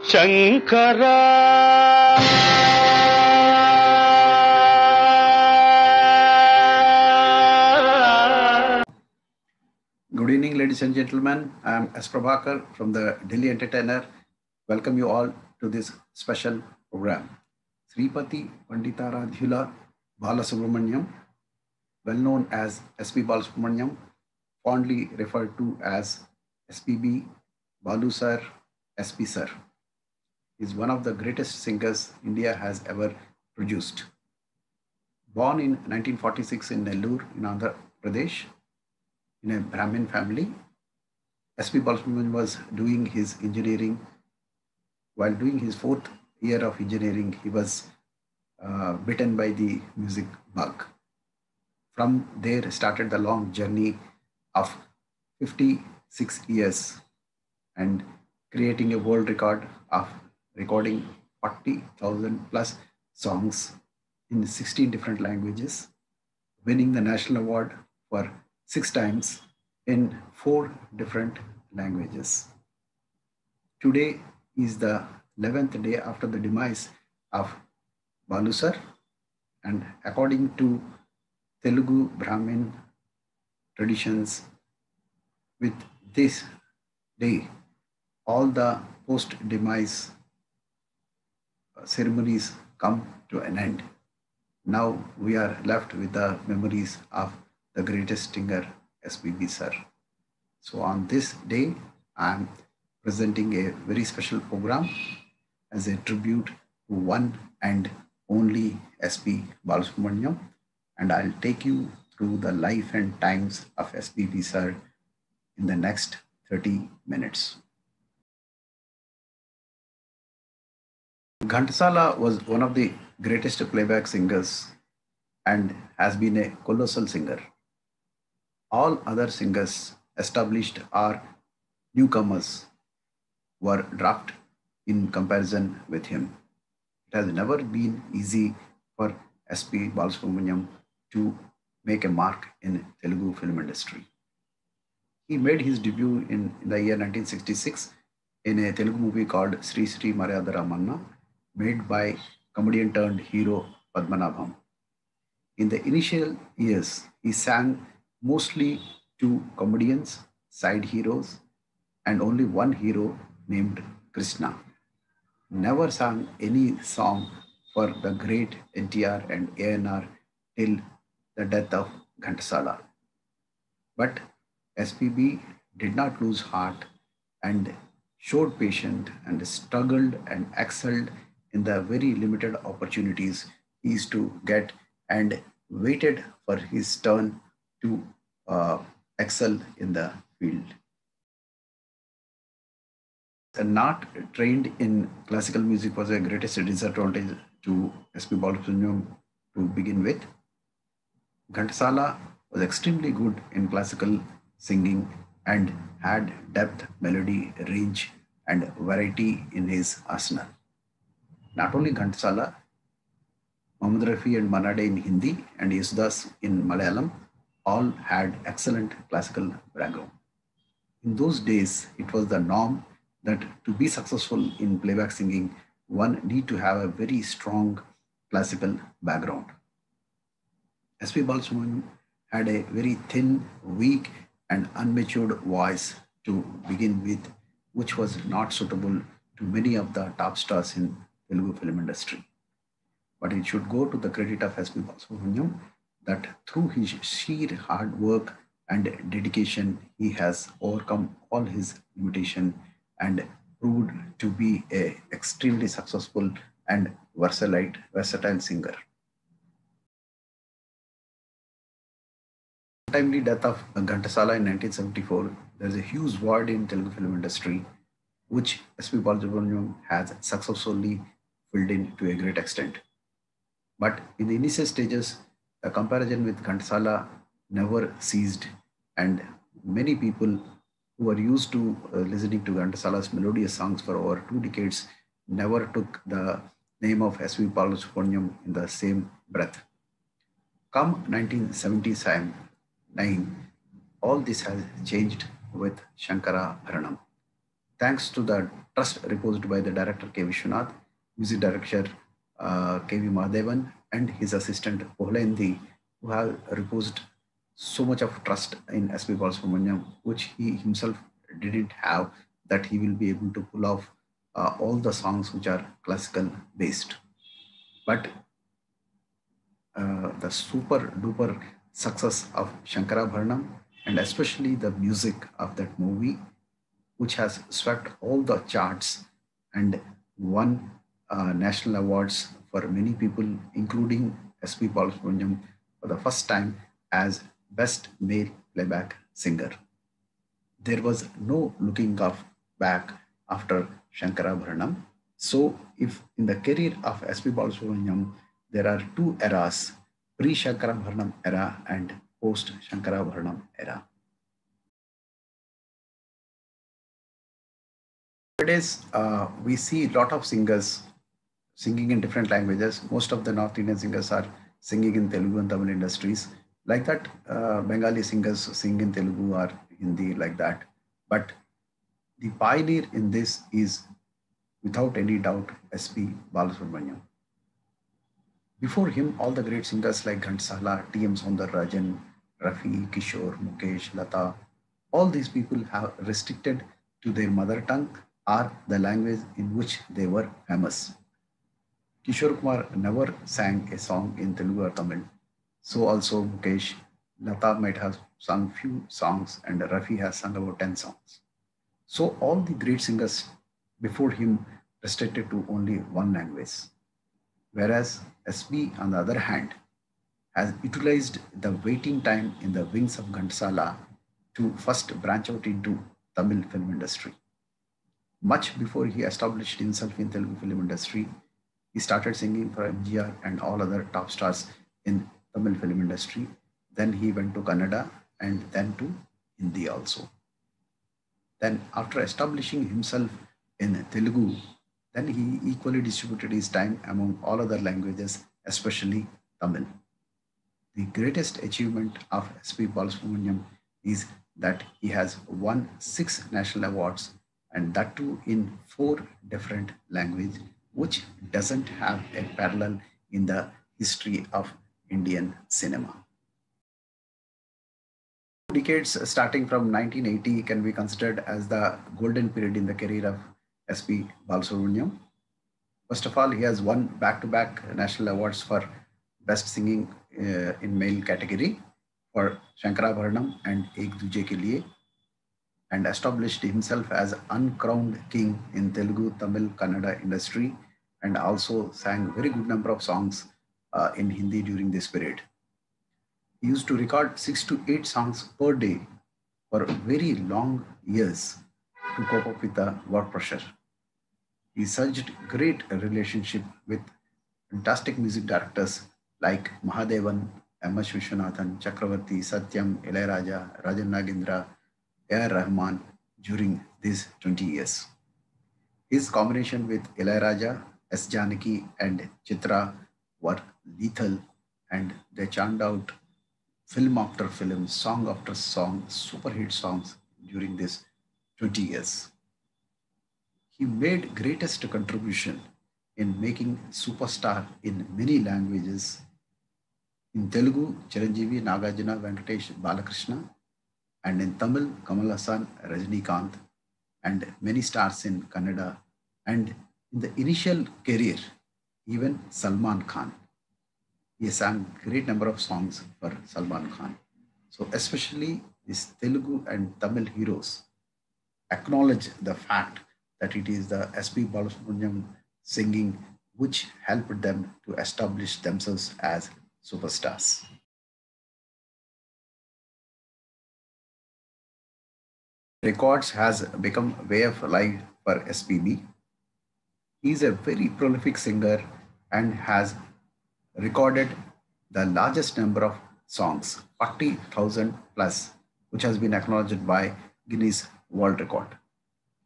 Shankara. Good evening, ladies and gentlemen. I am S. Prabhakar from the Delhi Entertainer. Welcome you all to this special program. Sripati Panditaradhyula Balasubramaniam, well known as S.P. Balasubramaniam, fondly referred to as SPB, Balu Sir, SP Sir, is one of the greatest singers India has ever produced. Born in 1946 in Nellore in Andhra Pradesh, in a Brahmin family, S.P. Balasubramanian was doing his engineering. While doing his fourth year of engineering, he was bitten by the music bug. From there started the long journey of 56 years and creating a world record of recording 40,000 plus songs in 16 different languages, winning the national award for 6 times in 4 different languages. Today is the 11th day after the demise of Balu sir, and according to Telugu Brahmin traditions, with this day, all the post demise ceremonies come to an end. Now we are left with the memories of the greatest singer SPB sir. So on this day, I am presenting a very special program as a tribute to one and only SP Balasubramaniam, and I'll take you through the life and times of SPB sir in the next 30 minutes. Ghantasala was one of the greatest playback singers and has been a colossal singer. All other singers, established or newcomers, were dwarfed in comparison with him. It has never been easy for SP Balasubramaniam to make a mark in Telugu film industry. He made his debut in the year 1966 in a Telugu movie called Sri Sri Maryada Ramanna, made by comedian turned hero Padmanabham. In the initial years, he sang mostly to comedians, side heroes, and only one hero named Krishna. Never sang any song for the great NTR and ANR till the death of Ghantasala. But SPB did not lose heart and showed patience and struggled and excelled in the very limited opportunities he used to get and waited for his turn to excel in the field. Not trained in classical music was the greatest disadvantage to SP Balasubramaniam to begin with. Ghantasala was extremely good in classical singing and had depth, melody, range, and variety in his arsenal. Not only Ghantasala, Mohammad Rafi and Manade in Hindi and Yesudas in Malayalam all had excellent classical background. In those days, it was the norm that to be successful in playback singing, one need to have a very strong classical background. S.P. Balasubramaniam had a very thin, weak, and unmatured voice to begin with, which was not suitable to many of the top stars in Telugu film industry. But it should go to the credit of S.P. Balasubramaniam that through his sheer hard work and dedication, he has overcome all his limitation and proved to be a extremely successful and versatile singer. Untimely death of Ghantasala in 1974, there is a huge void in Telugu film industry, which S.P. Balasubramaniam has successfully filled in to a great extent. But in the initial stages, the comparison with Ghantasala never ceased, and many people who were used to listening to Ghantasala's melodious songs for over 2 decades never took the name of S.P. Balasubramaniam in the same breath. Come 1979, all this has changed with Shankara Bharanam. Thanks to the trust reposed by the director K. Vishwanath, music director K.V. Mahadevan, and his assistant Pohlendi, who have reposed so much of trust in S.P. Balasubramaniam, which he himself didn't have, that he will be able to pull off all the songs which are classical based. But the super duper success of Shankarabharanam and especially the music of that movie, which has swept all the charts and won national awards for many people, including S.P. Balasubramaniam for the first time as Best Male Playback Singer. There was no looking back after Shankarabharanam. So, if in the career of S.P. Balasubramaniam, there are two eras, pre-Shankarabharanam era and post-Shankarabharanam era. Nowadays, we see a lot of singers singing in different languages. Most of the North Indian singers are singing in Telugu and Tamil industries. Like that, Bengali singers sing in Telugu or Hindi, like that. But the pioneer in this is, without any doubt, S.P. Balasubramaniam. Before him, all the great singers like Ghansala, T.M. Soundararajan, Rafi, Kishore, Mukesh, Lata, all these people have restricted to their mother tongue or the language in which they were famous. Kishore Kumar never sang a song in Telugu or Tamil. So also Mukesh, Lata might have sung few songs and Rafi has sung about 10 songs. So all the great singers before him restricted to only one language. Whereas SB, on the other hand, has utilized the waiting time in the wings of Ghansala to first branch out into Tamil film industry. Much before he established himself in Telugu film industry, he started singing for MGR and all other top stars in Tamil film industry. Then he went to Kannada and then to Hindi also. Then after establishing himself in Telugu, then he equally distributed his time among all other languages, especially Tamil. The greatest achievement of S.P. Balasubramaniam is that he has won 6 national awards, and that too in 4 different languages, which doesn't have a parallel in the history of Indian cinema. Decades starting from 1980 can be considered as the golden period in the career of S.P. Balasubramaniam. First of all, he has won back-to-back national awards for Best Singing in Male category for Shankarabharanam and Ek Duje Ke Liye, and established himself as uncrowned king in Telugu, Tamil, Kannada industry, and also sang very good number of songs in Hindi during this period. He used to record 6 to 8 songs per day for very long years to cope up with the work pressure. He surged great relationship with fantastic music directors like Mahadevan, M.S. Vishwanathan, Chakravarti, Satyam, Ilayaraja, Rajan Nagendra, A.R. Rahman during these 20 years. His combination with Ilayaraja, S. Janaki and Chitra were lethal, and they churned out film after film, song after song, super hit songs during these 20 years. He made greatest contribution in making superstar in many languages. In Telugu, Chiranjeevi, Nagarjuna, Venkatesh, Balakrishna, and in Tamil, Kamal Hassan, Rajinikanth, and many stars in Kannada, and in the initial career, even Salman Khan. He sang great number of songs for Salman Khan. So especially these Telugu and Tamil heroes acknowledge the fact that it is the S.P. Balasubramaniam singing which helped them to establish themselves as superstars. Records has become way of life for SPB. He is a very prolific singer and has recorded the largest number of songs, 40,000 plus, which has been acknowledged by Guinness World Record.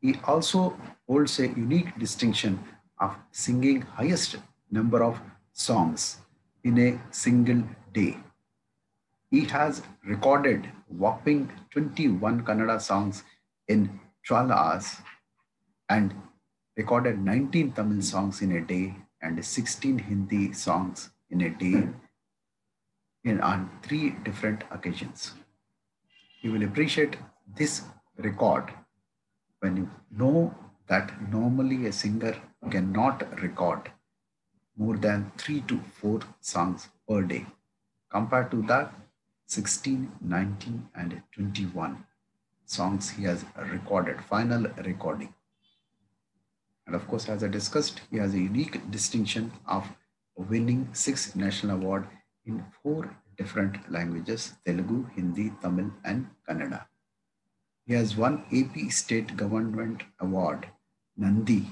He also holds a unique distinction of singing highest number of songs in a single day. He has recorded whopping 21 Kannada songs in 12 hours, and recorded 19 Tamil songs in a day and 16 Hindi songs in a day on three different occasions. You will appreciate this record when you know that normally a singer cannot record more than 3 to 4 songs per day. Compared to that, 16, 19, and 21 songs he has recorded, final recording. And of course, as I discussed, he has a unique distinction of winning 6 national awards in 4 different languages: Telugu, Hindi, Tamil, and Kannada. He has won AP State Government Award Nandi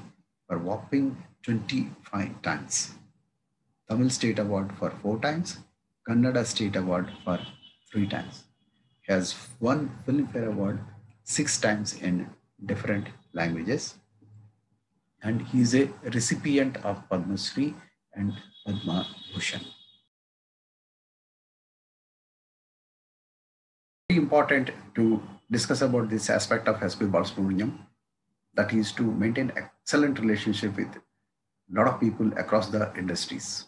for whopping 25 times, Tamil State Award for 4 times, Kannada State Award for 3 times. He has won Filmfare Award 6 times in different languages, and he is a recipient of Padma Shri and Padma Bhushan. Very important to discuss about this aspect of S.P. Balasubramaniam, that is to maintain excellent relationship with a lot of people across the industries.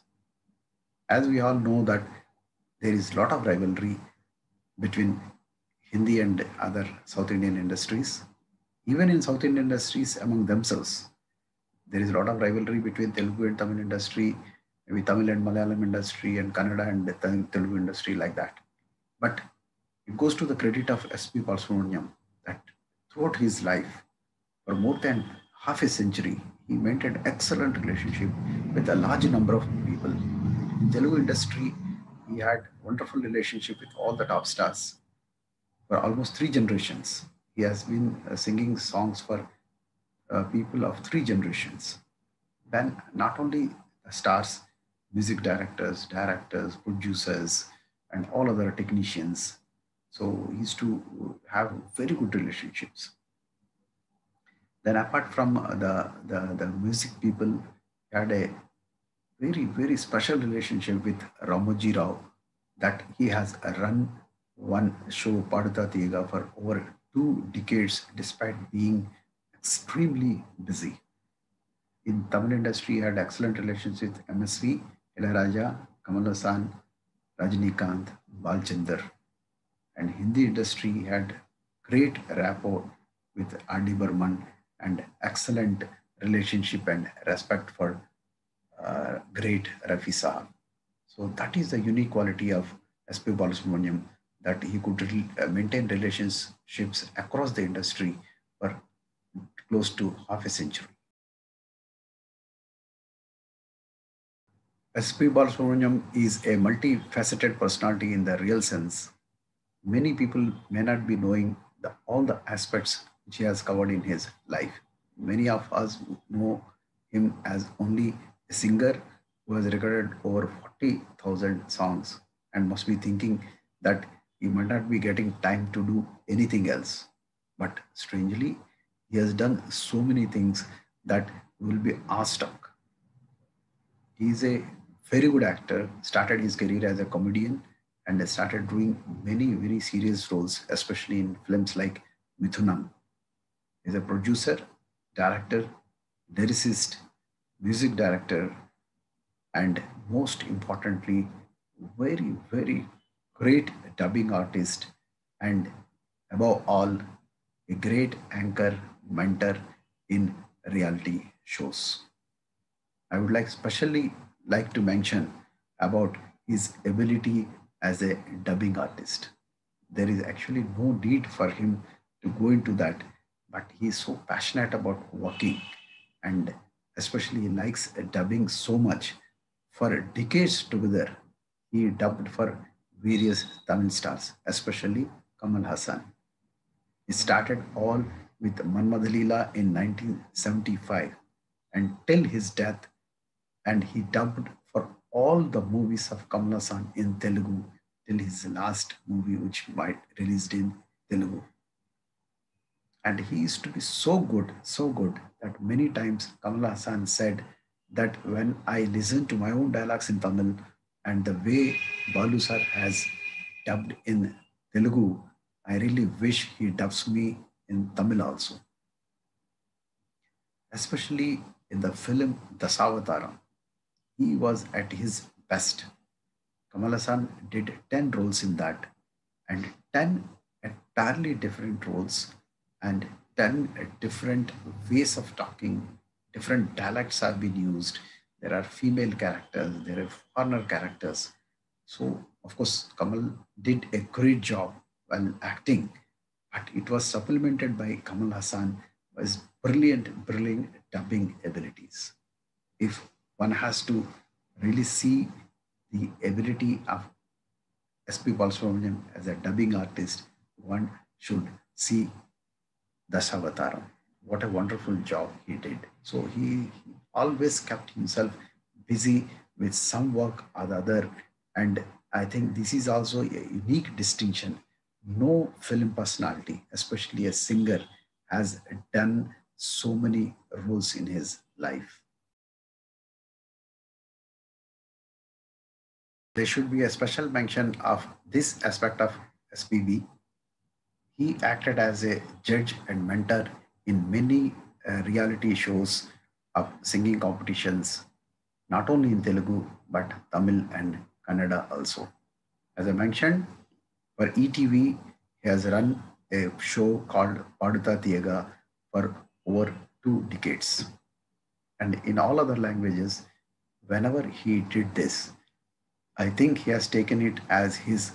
As we all know that there is a lot of rivalry between Hindi and other South Indian industries. Even in South Indian industries among themselves, there is a lot of rivalry between Telugu and Tamil industry, maybe Tamil and Malayalam industry, and Kannada and Telugu industry, like that. But it goes to the credit of S.P. Balasubramaniam that throughout his life, for more than half a century, he maintained excellent relationship with a large number of people. In Telugu industry, he had wonderful relationship with all the top stars for almost 3 generations. He has been singing songs for people of 3 generations. Then not only the stars, music directors, producers, and all other technicians. So he used to have very good relationships. Then apart from the music people, he had a very special relationship with Ramoji Rao, that he has run one show Paduta Tiga for over 2 decades despite being extremely busy. In Tamil industry, he had excellent relations with MSV, Ilayaraja, Kamal Hassan, Rajinikanth, Balchandar. And Hindi industry, he had great rapport with R.D. Burman and excellent relationship and respect for great Rafi Saab. So that is the unique quality of S.P. Balasubramaniam, that he could maintain relationships across the industry for close to half a century. S.P. Balasubramaniam is a multifaceted personality in the real sense. Many people may not be knowing all the aspects which he has covered in his life. Many of us know him as only a singer who has recorded over 40,000 songs and must be thinking that he might not be getting time to do anything else. But strangely, he has done so many things that you will be awestruck. He is a very good actor, started his career as a comedian and started doing many very serious roles, especially in films like Mithunam. He is a producer, director, lyricist, music director, and most importantly, very great dubbing artist, and above all, a great anchor mentor in reality shows. I would especially like to mention about his ability as a dubbing artist. There is actually no need for him to go into that, but he is so passionate about working, and especially he likes dubbing so much. For decades together, he dubbed for various Tamil stars, especially Kamal Hassan. He started all with Manmadhalila in 1975, and till his death, and he dubbed for all the movies of Kamal Hassan in Telugu till his last movie, which might released in Telugu. And he used to be so good that many times Kamal Hassan said that when I listen to my own dialogues in Tamil and the way Balu sir has dubbed in Telugu, I really wish he dubs me in Tamil also. especially in the film Dasavataram. He was at his best. Kamal Hassan did 10 roles in that, and 10 entirely different roles, and 10 different ways of talking. Different dialects have been used. There are female characters, there are foreigner characters. So, of course, Kamal did a great job while acting, but it was supplemented by Kamal Hassan by his brilliant dubbing abilities. If one has to really see the ability of SP Balasubramaniam as a dubbing artist, one should see Dasavataram. What a wonderful job he did. So he always kept himself busy with some work or the other. And I think this is also a unique distinction. No film personality, especially a singer, has done so many roles in his life. There should be a special mention of this aspect of SPB. He acted as a judge and mentor in many reality shows of singing competitions, not only in Telugu but Tamil and Kannada also. As I mentioned, for ETV, he has run a show called Paduta Tiaga for over 2 decades. And in all other languages, whenever he did this, I think he has taken it as his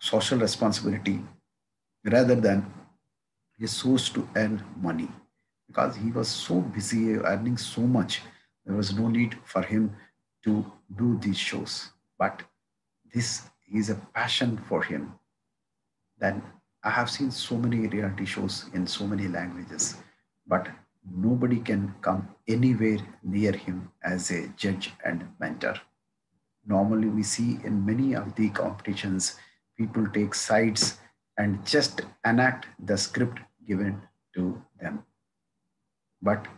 social responsibility rather than his source to earn money, because he was so busy earning so much. There was no need for him to do these shows. But this is a passion for him. Then I have seen so many reality shows in so many languages, but nobody can come anywhere near him as a judge and mentor. Normally, we see in many of the competitions, people take sides and just enact the script given to them. But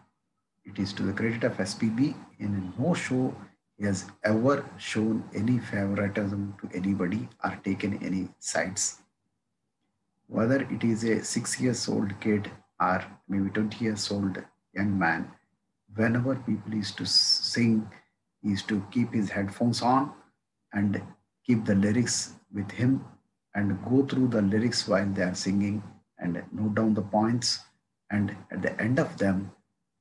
it is to the credit of SPB, in no show he has ever shown any favoritism to anybody or taken any sides. Whether it is a 6 years old kid or maybe 20 years old young man, whenever people used to sing, he used to keep his headphones on and keep the lyrics with him and go through the lyrics while they are singing and note down the points. And at the end of them,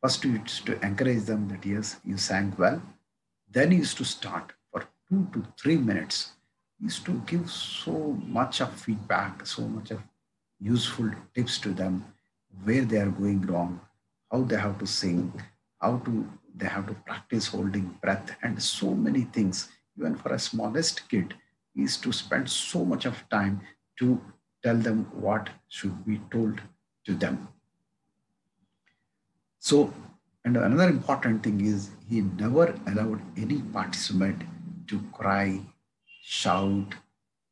first you used to encourage them that yes, you sang well. Then he used to start for 2 to 3 minutes. He used to give so much of feedback, so much of useful tips to them, where they are going wrong, how they have to sing, how to they have to practice holding breath, and so many things. Even for a smallest kid, he is to spend so much of time to tell them what should be told to them. So, and another important thing is he never allowed any participant to cry, shout,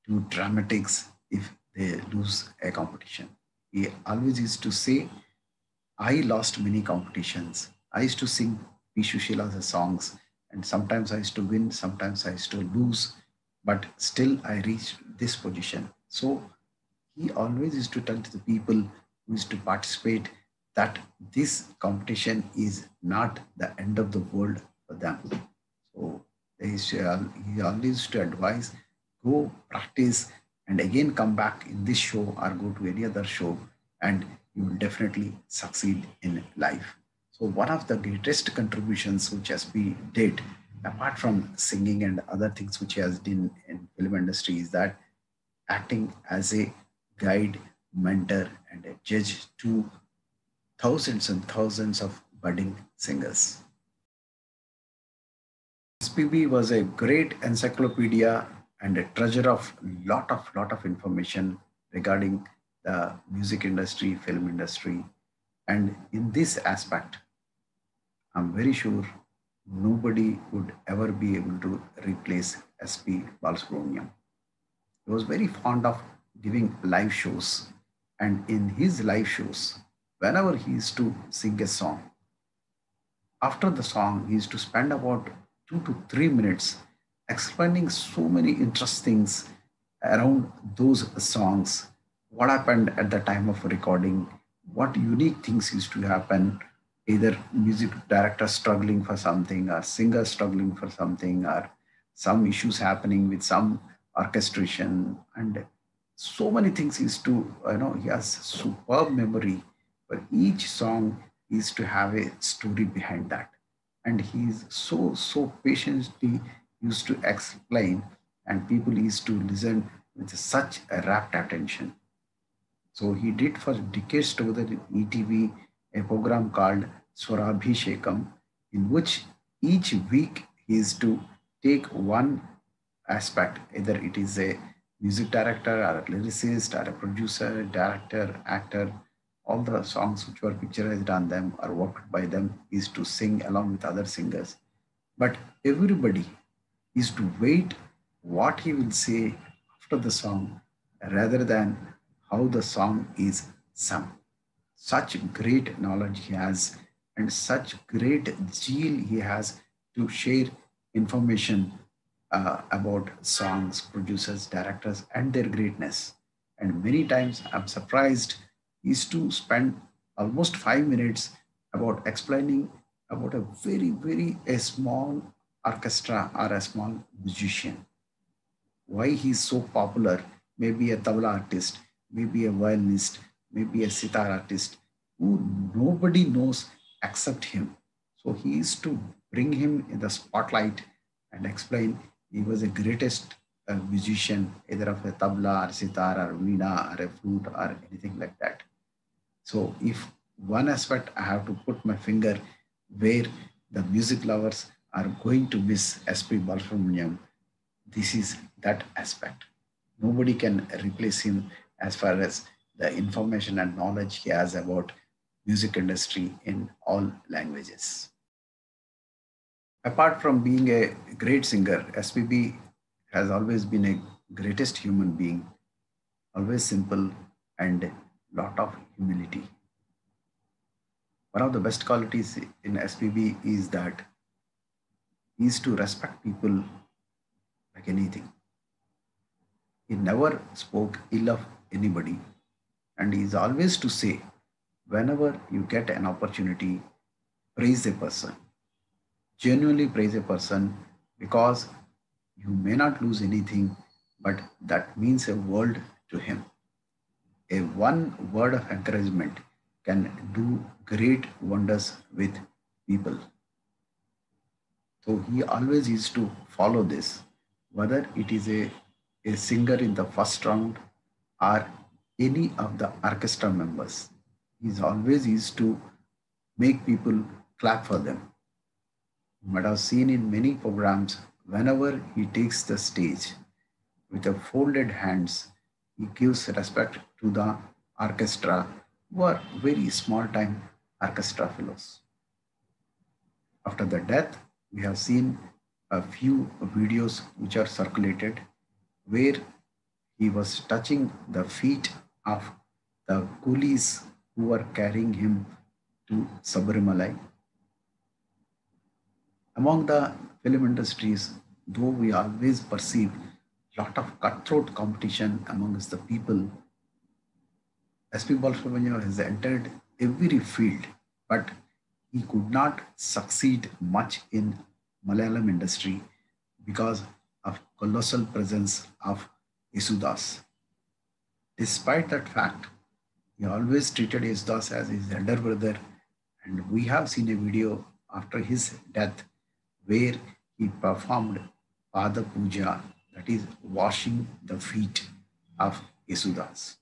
do dramatics if they lose a competition. He always used to say, I lost many competitions. I used to sing P. Shushila's songs, and sometimes I used to win, sometimes I used to lose, but still I reached this position. So he always used to tell to the people who used to participate that this competition is not the end of the world for them. So he always used to advise, go practice and again come back in this show or go to any other show, and you will definitely succeed in life. So one of the greatest contributions which SP did, apart from singing and other things which he has done in film industry, is that acting as a guide, mentor, and a judge to thousands and thousands of budding singers. SPB was a great encyclopedia and a treasure of lot of information regarding the music industry, film industry, and in this aspect, I'm very sure nobody would ever be able to replace SP Balasubramaniam. He was very fond of giving live shows, and in his live shows, whenever he used to sing a song, after the song, he used to spend about 2 to 3 minutes explaining so many interesting things around those songs. What happened at the time of recording, what unique things used to happen, either music director struggling for something or singer struggling for something or some issues happening with some orchestration and so many things is to he has superb memory for each song is to have a story behind that, and he's so patiently used to explain, and people used to listen with such a rapt attention. So he did for decades together in ETV a program called Swarabhishekam, in which each week he is to take one aspect, either it is a music director or a lyricist or a producer, director, actor, all the songs which were picturized on them or worked by them is to sing along with other singers. But everybody is to wait what he will say after the song rather than how the song is sung. Such great knowledge he has and such great zeal he has to share information about songs, producers, directors, and their greatness. And many times I'm surprised is to spend almost 5 minutes about explaining about a very a small orchestra or a small musician, why he's so popular, maybe a tabla artist, maybe a violinist, maybe a sitar artist, who nobody knows except him. So he is to bring him in the spotlight and explain he was the greatest musician, either of a tabla or sitar or veena or a flute or anything like that. So if one aspect I have to put my finger where the music lovers are going to miss SP Balasubramaniam, this is that aspect. Nobody can replace him as far as the information and knowledge he has about music industry in all languages. Apart from being a great singer, SPB has always been a greatest human being, always simple and lot of humility. One of the best qualities in SPB is that he is to respect people like anything. He never spoke ill of anybody, and he is always to say, whenever you get an opportunity, praise a person, genuinely praise a person, because you may not lose anything, but that means a world to him. A one word of encouragement can do great wonders with people. So he always used to follow this, whether it is a singer in the first round or any of the orchestra members. He's always used to make people clap for them. You might have seen in many programs, whenever he takes the stage with a folded hands, he gives respect to the orchestra who are very small time orchestra fellows. After the death, we have seen a few videos which are circulated where he was touching the feet of the coolies who were carrying him to Sabarimalai. Among the film industries, though we always perceive lot of cutthroat competition amongst the people, SP Balasubramanian has entered every field, but he could not succeed much in Malayalam industry because of colossal presence of Isudas. Despite that fact, he always treated Isudas as his elder brother, and we have seen a video after his death where he performed Pada Puja, that is washing the feet of Isudas.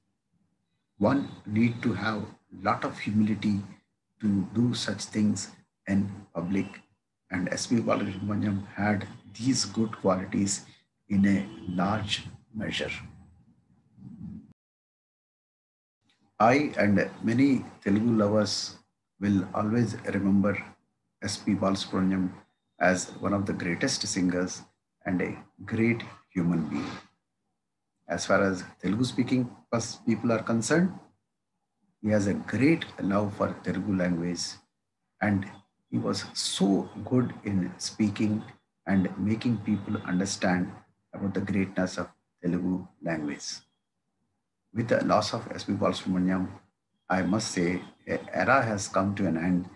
One need to have lot of humility to do such things in public, and SP Balasubramaniam had these good qualities in a large measure. I and many Telugu lovers will always remember SP Balasubramaniam as one of the greatest singers and a great human being. As far as Telugu speaking people are concerned, he has a great love for Telugu language, and he was so good in speaking and making people understand about the greatness of Telugu language. With the loss of SP Balasubramaniam, I must say an era has come to an end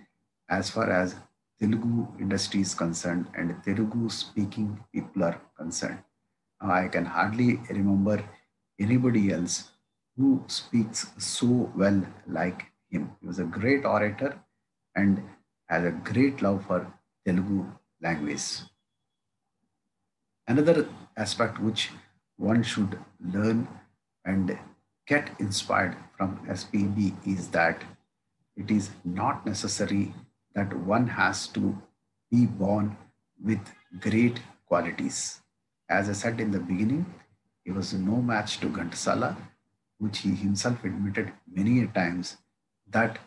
as far as Telugu industry is concerned and Telugu speaking people are concerned. I can hardly remember anybody else who speaks so well like him. He was a great orator and has a great love for Telugu language. Another aspect which one should learn and get inspired from SPB is that it is not necessary that one has to be born with great qualities. As I said in the beginning, he was no match to Ghantasala, which he himself admitted many a times that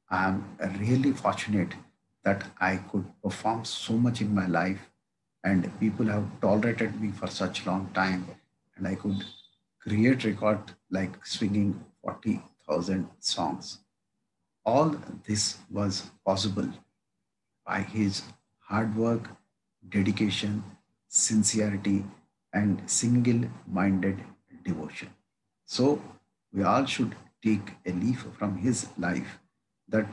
I am really fortunate that I could perform so much in my life and people have tolerated me for such long time and I could create record like swinging 40,000 songs. All this was possible by his hard work, dedication, sincerity, and single minded devotion. So, we all should take a leaf from his life that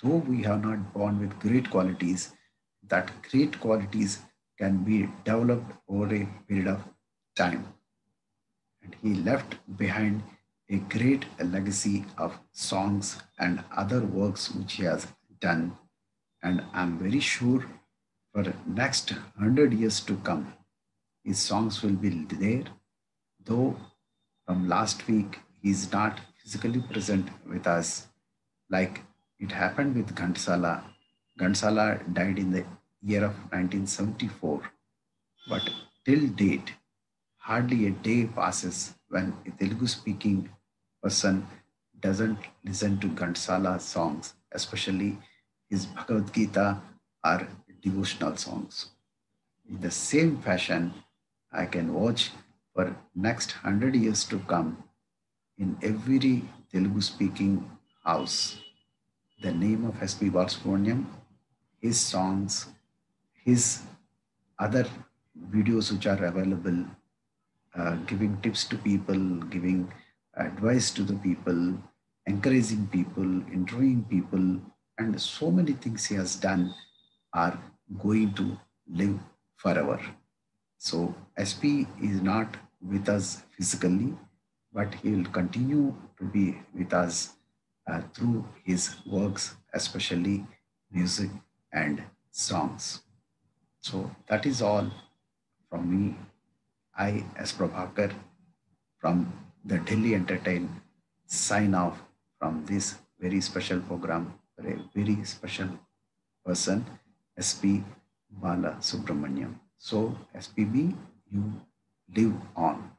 though we are not born with great qualities, that great qualities can be developed over a period of time. And he left behind a great legacy of songs and other works which he has done. And I'm very sure for next 100 years to come, his songs will be there, though from last week he's not physically present with us like it happened with Ghansala. Ghansala died in the year of 1974, but till date, hardly a day passes when a Telugu speaking person doesn't listen to Ghansala songs, especially his Bhagavad Gita or devotional songs. In the same fashion, I can watch for next 100 years to come in every Telugu speaking house the name of S.P. Balasubramaniam, his songs, his other videos which are available, giving tips to people, giving advice to the people, encouraging people, interviewing people, and so many things he has done are going to live forever. So SP is not with us physically, but he will continue to be with us through his works, especially music and songs. So that is all from me. I, S. Prabhakar, from the Delhi Entertain, sign off from this very special program for a very special person, SP Bala Subramaniam. So, SPB, you live on.